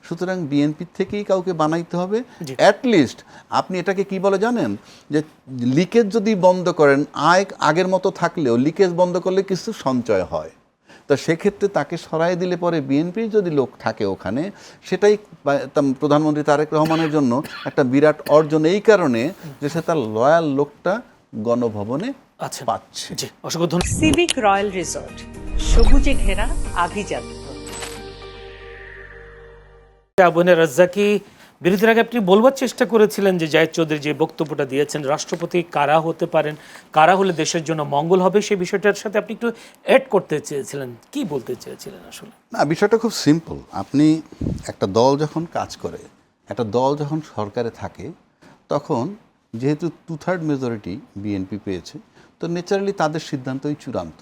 সুতরাং বিএনপি থেকেই কাউকে বানাইতে হবে। অ্যাটলিস্ট আপনি এটাকে কি বলে জানেন, যে লিকেজ যদি বন্ধ করেন, আগের মতো থাকলেও লিকেজ বন্ধ করলে কিছু সঞ্চয় হয়। তো সেক্ষেত্রে তাকে সরাই দিলে পরে বিএনপির যদি লোক থাকে ওখানে, সেটাই প্রধানমন্ত্রী তারেক রহমানের জন্য একটা বিরাট অর্জন, এই কারণে যে সে তার লয়াল লোকটা গণভবনে পাচ্ছে। অসংখ্য ধন্যবাদ। সিভিক রয়্যাল রিসোর্ট, সবুজে ঘেরা আভিজাত্য। আবুনে রাজ্জাকি, বিরতির আগে আপনি বলবার চেষ্টা করেছিলেন যে জায়েদ চৌধুরী যে বক্তব্যটা দিয়েছেন, রাষ্ট্রপতি কারা হতে পারেন, কারা হলে দেশের জন্য মঙ্গল হবে, সেই বিষয়টার সাথে আপনি একটু অ্যাড করতে চেয়েছিলেন। কি বলতে চেয়েছিলেন আসলে? না, বিষয়টা খুব সিম্পল। আপনি একটা দল যখন কাজ করে, একটা দল যখন সরকারে থাকে, তখন যেহেতু 2/3 মেজরিটি বিএনপি পেয়েছে, তো ন্যাচারালি তাদের সিদ্ধান্তই চূড়ান্ত।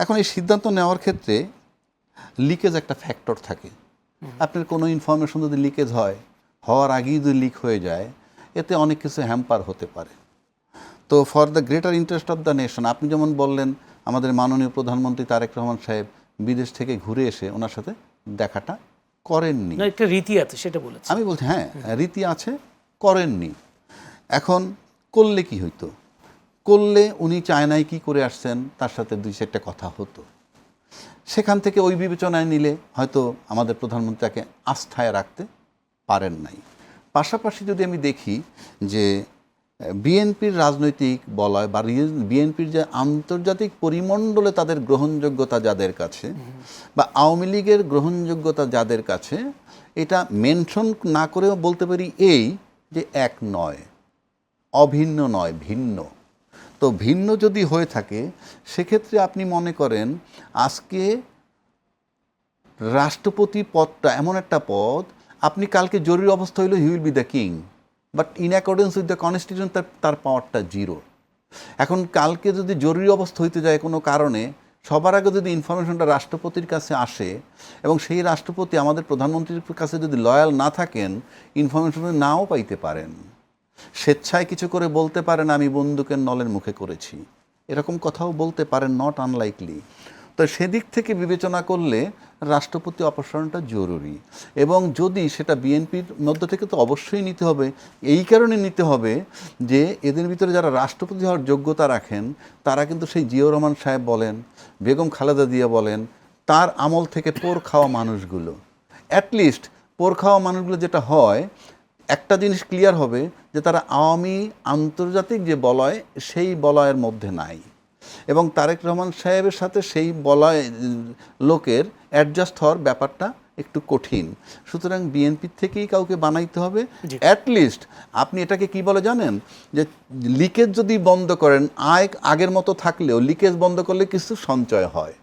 এখন এই সিদ্ধান্ত নেওয়ার ক্ষেত্রে লিকেজ একটা ফ্যাক্টর থাকে। আপনার কোনো ইনফরমেশন যদি লিকেজ হয়, হওয়ার আগেই যদি লিক হয়ে যায়, এতে অনেক কিছু হ্যাম্পার হতে পারে। তো for the greater interest of the nation, আপনি যেমন বললেন, আমাদের মাননীয় প্রধানমন্ত্রী তারেক রহমান সাহেব বিদেশ থেকে ঘুরে এসে ওনার সাথে দেখাটা করেননি। একটা রীতি আছে সেটা বলেছি আমি বলছি, হ্যাঁ রীতি আছে, করেননি। এখন করলে কি হইতো? করলে উনি চায়নায় কি করে আসছেন, তার সাথে 2-4টা কথা হতো। সেখান থেকে ওই বিবেচনায় নিলে হয়তো আমাদের প্রধানমন্ত্রী তাকে আস্থায় রাখতে পারেন নাই। পাশাপাশি যদি আমি দেখি যে বিএনপির রাজনৈতিক বলয় বা বিএনপির যে আন্তর্জাতিক পরিমণ্ডলে তাদের গ্রহণযোগ্যতা যাদের কাছে, বা আওয়ামী লীগের গ্রহণযোগ্যতা যাদের কাছে, এটা মেনশন না করেও বলতে পারি এই যে এক নয়, অভিন্ন নয়, ভিন্ন। তো ভিন্ন যদি হয়ে থাকে, সেক্ষেত্রে আপনি মনে করেন আজকে রাষ্ট্রপতি পদটা এমন একটা পদ, আপনি কালকে জরুরি অবস্থা হইলে he will be the king, but in accordance with the constitution তার পাওয়ারটা 0। এখন কালকে যদি জরুরি অবস্থা হইতে যায় কোনো কারণে, সবার আগে যদি ইনফরমেশনটা রাষ্ট্রপতির কাছে আসে, এবং সেই রাষ্ট্রপতি আমাদের প্রধানমন্ত্রীর কাছে যদি লয়াল না থাকেন, ইনফরমেশন নাও পাইতে পারেন। স্বেচ্ছায় কিছু করে বলতে পারেন আমি বন্দুকের নলের মুখে করেছি, এরকম কথাও বলতে পারেন, নট আনলাইকলি। তো সেদিক থেকে বিবেচনা করলে রাষ্ট্রপতি অপসারণটা জরুরি, এবং যদি সেটা বিএনপির মধ্য থেকে তো অবশ্যই নিতে হবে। এই কারণে নিতে হবে যে এদের ভিতরে যারা রাষ্ট্রপতি হওয়ার যোগ্যতা রাখেন, তারা কিন্তু সেই জিয়াউর রহমান সাহেব বলেন, বেগম খালেদা জিয়া বলেন, তার আমল থেকে পোর খাওয়া মানুষগুলো। অ্যাটলিস্ট পোর খাওয়া মানুষগুলো যেটা হয়, একটা জিনিস ক্লিয়ার হবে যে তারা আওয়ামী আন্তর্জাতিক যে বলয়, সেই বলয়ের মধ্যে নাই, এবং তারেক রহমান সাহেবের সাথে সেই বলয় লোকের অ্যাডজাস্ট হওয়ার ব্যাপারটা একটু কঠিন। সুতরাং বিএনপি থেকেই কাউকে বানাইতে হবে। অ্যাটলিস্ট আপনি এটাকে কি বলে জানেন, যে লিকেজ যদি বন্ধ করেন, আগের মতো থাকলেও লিকেজ বন্ধ করলে কিছু সঞ্চয় হয়।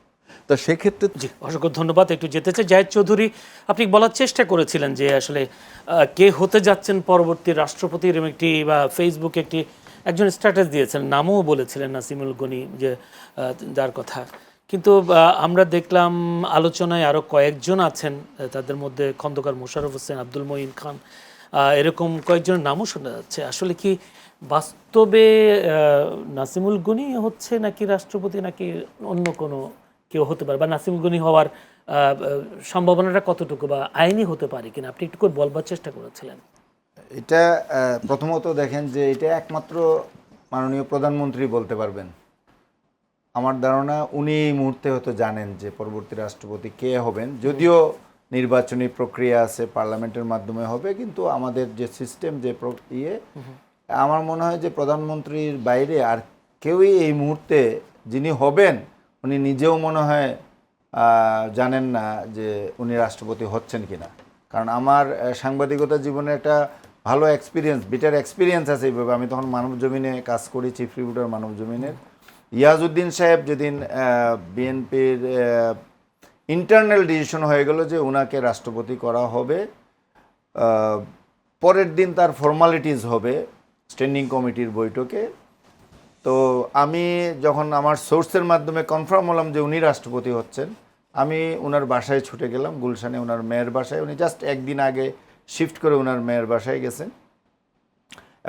তো সেক্ষেত্রে অসংখ্য ধন্যবাদ। একটু যেতে চাই জায়েদ চৌধুরী, আপনি বলার চেষ্টা করেছিলেন যে আসলে কে হতে যাচ্ছেন পরবর্তী রাষ্ট্রপতির, একটি বা ফেসবুকে একজন স্ট্যাটাস দিয়েছেন, নামও বলেছিলেন নাসিমুল গনি, যে যার কথা। কিন্তু আমরা দেখলাম আলোচনায় আরও কয়েকজন আছেন, তাদের মধ্যে খন্দকার মোশাররফ হোসেন, আব্দুল মঈন খান, এরকম কয়েকজনের নামও শোনা যাচ্ছে। আসলে কি বাস্তবে নাসিমুল গনি হচ্ছে নাকি রাষ্ট্রপতি, নাকি অন্য কোনো কেউ হতে পারে, বা নাসিমুল গনি হওয়ার সম্ভাবনাটা কতটুকু, বা আইনি হতে পারে কিনা, আপনি একটু করে বলবার চেষ্টা করেছিলেন? এটা প্রথমত দেখেন যে এটা একমাত্র মাননীয় প্রধানমন্ত্রী বলতে পারবেন। আমার ধারণা উনি এই মুহূর্তে হয়তো জানেন যে পরবর্তী রাষ্ট্রপতি কে হবেন, যদিও নির্বাচনী প্রক্রিয়া আছে, পার্লামেন্টের মাধ্যমে হবে, কিন্তু আমাদের যে সিস্টেম, যে আমার মনে হয় যে প্রধানমন্ত্রীর বাইরে আর কেউই এই মুহূর্তে যিনি হবেন, উনি নিজেও মনে হয় জানেন না যে উনি রাষ্ট্রপতি হচ্ছেন কিনা। কারণ আমার সাংবাদিকতা জীবনে একটা ভালো এক্সপিরিয়েন্স, বিটার এক্সপিরিয়েন্স আছে এইভাবে। আমি তখন মানব জমিনে কাজ করি, চিফ রিপোর্টার মানব জমিনের। ইয়াজউদ্দিন সাহেব যেদিন বিএনপির ইন্টারনাল ডিসিশন হয়ে গেল যে ওনাকে রাষ্ট্রপতি করা হবে, পরের দিন তার ফর্মালিটিস হবে স্ট্যান্ডিং কমিটির বৈঠকে। তো আমি যখন আমার সোর্সের মাধ্যমে কনফার্ম হলাম যে উনি রাষ্ট্রপতি হচ্ছেন, আমি ওনার বাসায় ছুটে গেলাম, গুলশানে ওনার মেয়ের বাসায়। উনি জাস্ট একদিন আগে শিফট করে ওনার মেয়ের বাসায় গেছেন,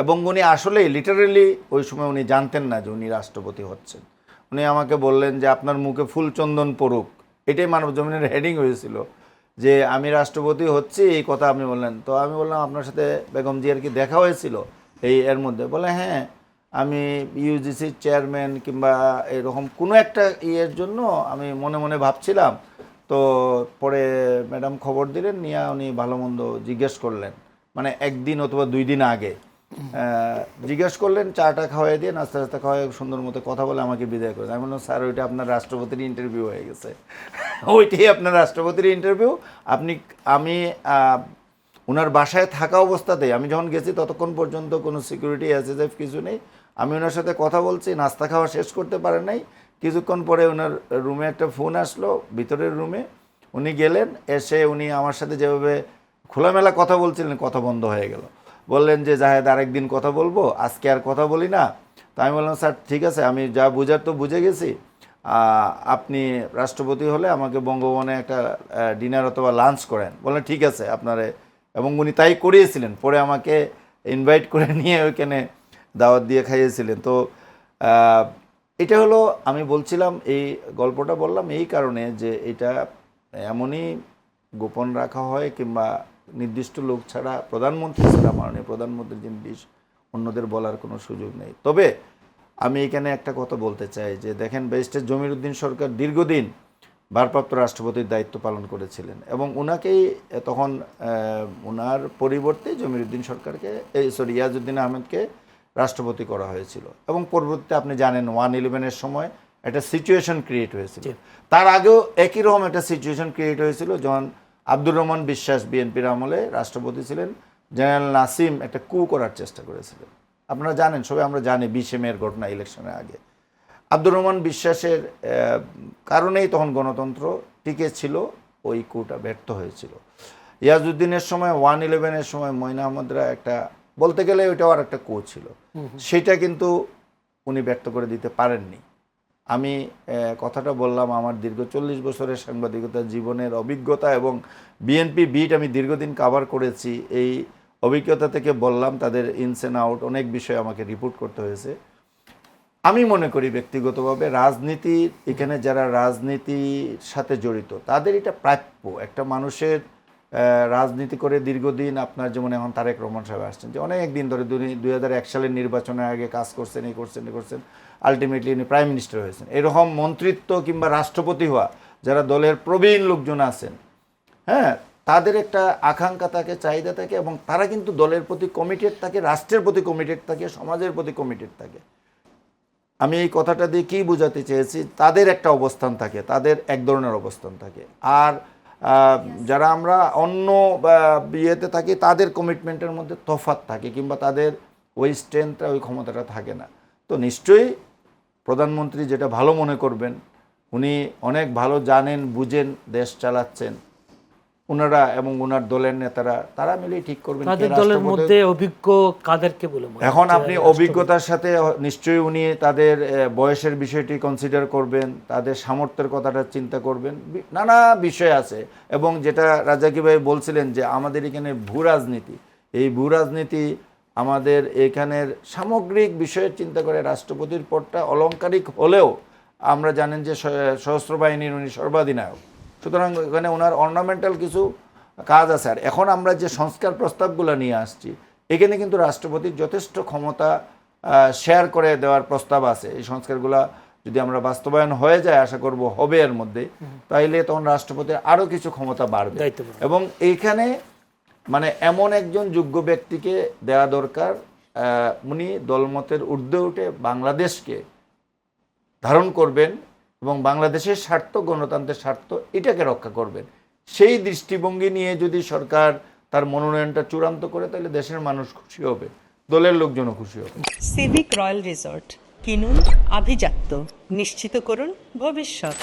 এবং উনি আসলেই লিটারেলি ওই সময় উনি জানতেন না যে উনি রাষ্ট্রপতি হচ্ছেন। উনি আমাকে বললেন যে আপনার মুখে ফুল চন্দন পড়ুক, এটাই মানব জমিনের হেডিং হয়েছিল। যে আমি রাষ্ট্রপতি হচ্ছি এই কথা আপনি বললেন। তো আমি বললাম আপনার সাথে বেগম জিয়ার কি দেখা হয়েছিল এর মধ্যে? বলে হ্যাঁ, আমি ইউজিসির চেয়ারম্যান কিংবা এরকম কোনো একটা ইয়ের জন্য আমি মনে মনে ভাবছিলাম, তো পরে ম্যাডাম খবর দিলেন, নিয়ে উনি ভালো মন্দ জিজ্ঞেস করলেন, মানে একদিন অথবা 2 দিন আগে জিজ্ঞেস করলেন, চাটা খাওয়াই দিয়ে নাস্তা টাস্তা খাওয়াই সুন্দর মতো কথা বলে আমাকে বিদায় করেন। আমি বললাম স্যার ওইটা আপনার রাষ্ট্রপতির ইন্টারভিউ হয়ে গেছে, ওইটাই আপনার রাষ্ট্রপতির ইন্টারভিউ। আমি ওনার বাসায় থাকা অবস্থাতেই, আমি যখন গেছি ততক্ষণ পর্যন্ত কোনো সিকিউরিটি এসএসএফ কিছু নেই, আমি ওনার সাথে কথা বলছি, নাস্তা খাওয়া শেষ করতে পারেন নাই। কিছুক্ষণ পরে ওনার রুমে একটা ফোন আসলো, ভিতরের রুমে উনি গেলেন, এসে উনি আমার সাথে যেভাবে খোলামেলা কথা বলছিলেন, কথা বন্ধ হয়ে গেল। বললেন যে জাহেদ আরেকদিন কথা বলবো, আজকে আর কথা বলি না। তো আমি বললাম স্যার ঠিক আছে, আমি যা বুঝার তো বুঝে গেছি, আপনি রাষ্ট্রপতি হলে আমাকে বঙ্গভবনে একটা ডিনার অথবা লাঞ্চ করেন। বললেন ঠিক আছে আপনারে, এবং উনি তাই করিয়েছিলেন। পরে আমাকে ইনভাইট করে নিয়ে ওইখানে দাওয়াত দিয়ে খাইয়েছিলেন। তো এটা হলো, আমি বলছিলাম এই গল্পটা বললাম এই কারণে যে এটা এমনই গোপন রাখা হয়, কিংবা নির্দিষ্ট লোক ছাড়া, প্রধানমন্ত্রী ছাড়া, মাননীয় প্রধানমন্ত্রীর জিনিস অন্যদের বলার কোনো সুযোগ নেই। তবে আমি এখানে একটা কথা বলতে চাই যে দেখেন, ব্যারিস্টার জমির উদ্দিন সরকার দীর্ঘদিন ভারপ্রাপ্ত রাষ্ট্রপতির দায়িত্ব পালন করেছিলেন, এবং ওনাকেই তখন ওনার পরিবর্তে জমির উদ্দিন সরকারকে ইয়াজউদ্দিন আহমেদকে রাষ্ট্রপতি করা হয়েছিল। এবং পরবর্তীতে আপনি জানেন 1/11-এর সময় একটা সিচুয়েশন ক্রিয়েট হয়েছিল। তার আগেও একই রকম একটা সিচুয়েশন ক্রিয়েট হয়েছিল যখন আব্দুর রহমান বিশ্বাস বিএনপির আমলে রাষ্ট্রপতি ছিলেন। জেনারেল নাসিম একটা কু করার চেষ্টা করেছিলেন, আপনারা জানেন, সবাই আমরা জানি 20 মের ঘটনা, ইলেকশনের আগে। আব্দুর রহমান বিশ্বাসের কারণেই তখন গণতন্ত্র টিকে ছিল, ওই কুটা ব্যর্থ হয়েছিল। ইয়াজউদ্দিনের সময় 1/11-এর সময় মঈন আহমদরা একটা, বলতে গেলে ওইটাও আর একটা কু ছিল, সেটা কিন্তু উনি ব্যর্থ করে দিতে পারেননি। আমি কথাটা বললাম আমার দীর্ঘ 40 বছরের সাংবাদিকতা জীবনের অভিজ্ঞতা, এবং বিএনপি বিট আমি দীর্ঘদিন কাভার করেছি, এই অভিজ্ঞতা থেকে বললাম। তাদের ইনস অ্যান্ড আউট অনেক বিষয় আমাকে রিপোর্ট করতে হয়েছে। আমি মনে করি ব্যক্তিগতভাবে রাজনীতি, এখানে যারা রাজনীতির সাথে জড়িত তাদের এটা প্রাপ্য। একটা মানুষের রাজনীতি করে দীর্ঘদিন, আপনার যেমন এখন তারেক রহমান সাহেব আসছেন, যে অনেক দিন ধরে 2001 সালের নির্বাচনের আগে কাজ করছেন, এই করছেন, আলটিমেটলি উনি প্রাইম মিনিস্টার হয়েছেন। এরকম মন্ত্রিত্ব কিংবা রাষ্ট্রপতি হওয়া যারা দলের প্রবীণ লোকজন আছেন, হ্যাঁ, তাদের একটা আকাঙ্ক্ষা থাকে, চাহিদা থাকে, এবং তারা কিন্তু দলের প্রতি কমিটেড থাকে, রাষ্ট্রের প্রতি কমিটেড থাকে, সমাজের প্রতি কমিটেড থাকে। আমি এই কথাটা দিয়ে কী বোঝাতে চেয়েছি, তাদের একটা অবস্থান থাকে, তাদের এক ধরনের অবস্থান থাকে। আর যারা আমরা অন্য বিয়েতে থাকি তাদের কমিটমেন্টের মধ্যে তফাৎ থাকে, কিংবা তাদের ওই স্ট্রেংথটা, ওই ক্ষমতাটা থাকে না। তো নিশ্চয়ই প্রধানমন্ত্রী যেটা ভালো মনে করবেন, উনি অনেক ভালো জানেন, বুঝেন, দেশ চালাচ্ছেন, ওনারা এবং ওনার দলের নেতারা তারা মিলেই ঠিক করবেন। তাদের দলের মধ্যে অভিজ্ঞ কাদেরকে বলে মনে হয়? এখন আপনি অভিজ্ঞতার সাথে নিশ্চয়ই উনি তাদের বয়সের বিষয়টি কনসিডার করবেন, তাদের সামর্থ্যের কথাটা চিন্তা করবেন, নানা বিষয় আছে। এবং যেটা রাজাকি ভাই বলছিলেন যে আমাদের এখানে ভূ রাজনীতি, এই ভূ রাজনীতি আমাদের এখানের সামগ্রিক বিষয়ের চিন্তা করে রাষ্ট্রপতির পদটা অলংকারিক হলেও আমরা জানেন যে সশস্ত্র বাহিনীর উনি সর্বাধিনায়ক, সুতরাং এখানে ওনার অর্নামেন্টাল কিছু কাজ আছে। আর এখন আমরা যে সংস্কার প্রস্তাবগুলো নিয়ে আসছি, এখানে কিন্তু রাষ্ট্রপতির যথেষ্ট ক্ষমতা শেয়ার করে দেওয়ার প্রস্তাব আছে। এই সংস্কারগুলো যদি আমরা বাস্তবায়ন হয়ে যায়, আশা করব হবে এর মধ্যে, তাইলে তখন রাষ্ট্রপতির আরও কিছু ক্ষমতা বাড়বে। এবং এইখানে মানে এমন একজন যোগ্য ব্যক্তিকে দেওয়া দরকার, উনি দলমতের ঊর্ধ্বে উঠে বাংলাদেশকে ধারণ করবেন এবং বাংলাদেশের স্বার্থ, গণতন্ত্রের স্বার্থ, এটাকে রক্ষা করবেন। সেই দৃষ্টিভঙ্গি নিয়ে যদি সরকার তার মনোনয়নটা চূড়ান্ত করে, তাহলে দেশের মানুষ খুশি হবে, দলের লোকজনও খুশি হবে। সিভিক রয়্যাল রিসর্ট, কিনুন আভিজাত্য, নিশ্চিত করুন ভবিষ্যৎ।